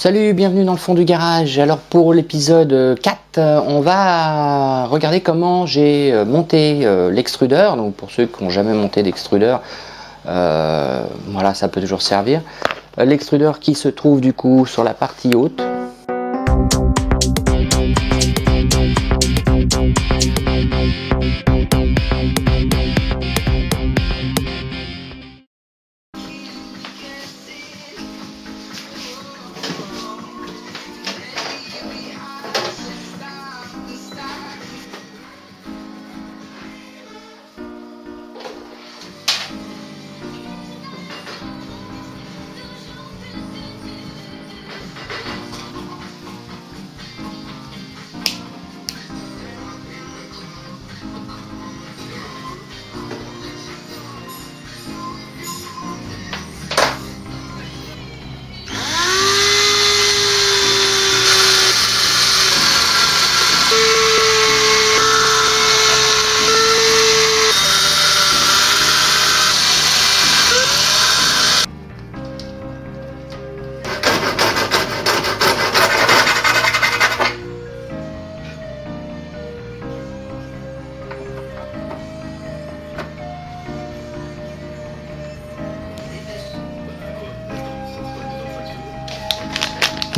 Salut, bienvenue dans le fond du garage. Alors pour l'épisode 4, on va regarder comment j'ai monté l'extrudeur. Donc pour ceux qui n'ont jamais monté d'extrudeur, voilà, ça peut toujours servir. L'extrudeur qui se trouve du coup sur la partie haute.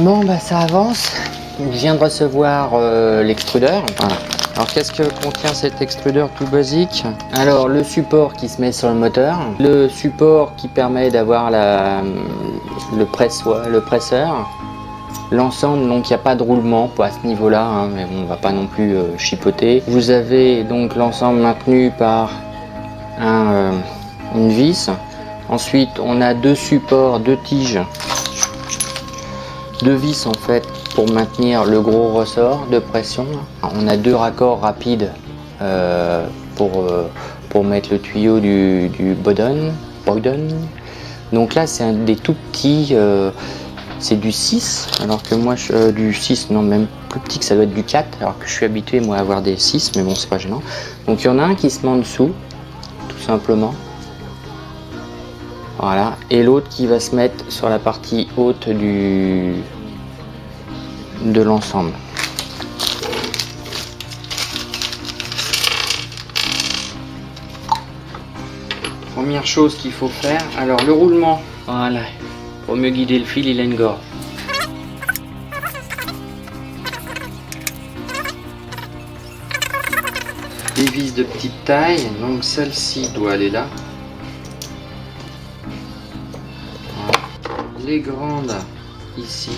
Bon bah ça avance, je viens de recevoir l'extrudeur. Voilà. Alors qu'est-ce que contient cet extrudeur tout basique? Alors le support qui se met sur le moteur, le support qui permet d'avoir le presseur, l'ensemble, donc il n'y a pas de roulement, pas à ce niveau là, hein, mais bon, on va pas non plus chipoter. Vous avez donc l'ensemble maintenu par une vis. Ensuite on a deux supports, deux tiges, deux vis en fait pour maintenir le gros ressort de pression. On a deux raccords rapides pour mettre le tuyau du Bowden. Donc là c'est un des tout petits, c'est du 6, alors que moi du 6, non même plus petit que ça doit être du 4, alors que je suis habitué moi à avoir des 6, mais bon c'est pas gênant. Donc il y en a un qui se met en dessous, tout simplement. Voilà, et l'autre qui va se mettre sur la partie haute de l'ensemble. Première chose qu'il faut faire, alors le roulement, voilà, pour mieux guider le fil, il a une gorge. Des vis de petite taille, donc celle-ci doit aller là. Les grandes ici.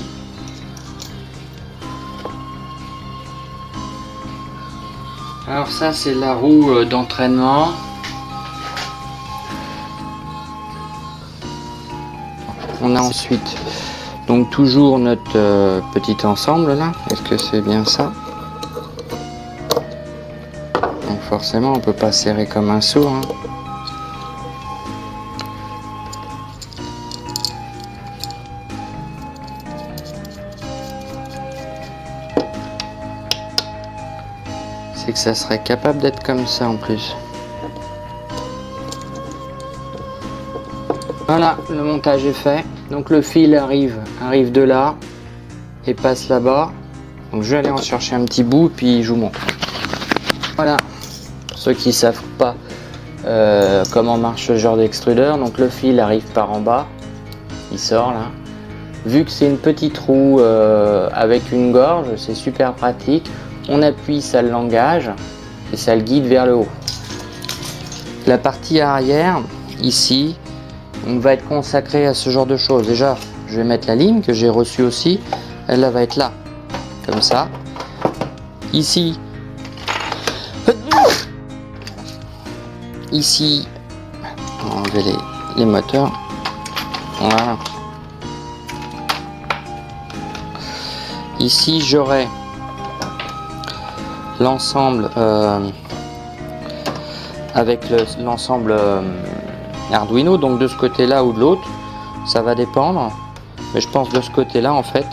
Alors ça c'est la roue d'entraînement. On a ensuite donc toujours notre petit ensemble là. Est-ce que c'est bien ça? Donc forcément on peut pas serrer comme un sourd, hein. C'est que ça serait capable d'être comme ça en plus. Voilà, le montage est fait. Donc le fil arrive de là et passe là-bas. Donc je vais aller en chercher un petit bout puis je vous montre. Voilà, pour ceux qui ne savent pas comment marche ce genre d'extrudeur, donc le fil arrive par en bas, il sort là. Vu que c'est une petite roue avec une gorge, c'est super pratique. On appuie, ça l'engage et ça le guide vers le haut. La partie arrière, ici, on va être consacré à ce genre de choses. Déjà, je vais mettre la lime que j'ai reçue aussi. Elle va être là, comme ça. Ici, on va enlever les moteurs. Voilà. Ici, j'aurai l'ensemble avec l'ensemble Arduino, donc de ce côté là ou de l'autre ça va dépendre, mais je pense de ce côté là en fait.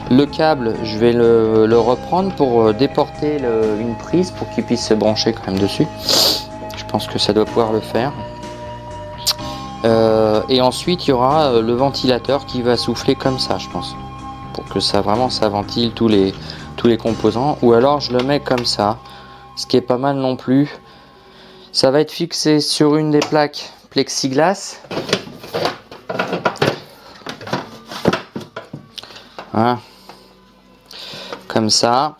Le câble je vais le reprendre pour déporter une prise pour qu'il puisse se brancher quand même dessus. Je pense que ça doit pouvoir le faire. Et ensuite il y aura le ventilateur qui va souffler comme ça, je pense. pour que ça vraiment ça ventile tous les composants, ou alors je le mets comme ça, ce qui est pas mal non plus. Ça va être fixé sur une des plaques plexiglas. Voilà. Comme ça,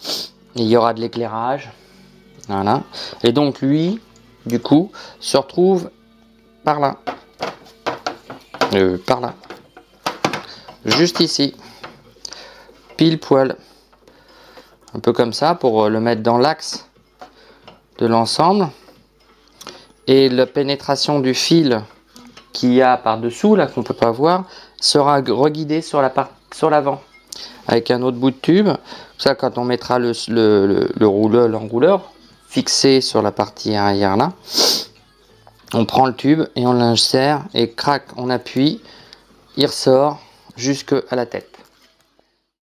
il y aura de l'éclairage. Voilà. Et donc lui, du coup, se retrouve par là. Par là. Juste ici. Pile poil. Un peu comme ça pour le mettre dans l'axe de l'ensemble. Et la pénétration du fil qu'il y a par dessous, là qu'on peut pas voir, sera reguidée sur l'avant avec un autre bout de tube. Ça, quand on mettra l'enrouleur fixé sur la partie arrière là, on prend le tube et on l'insère et crac, on appuie, il ressort jusque à la tête.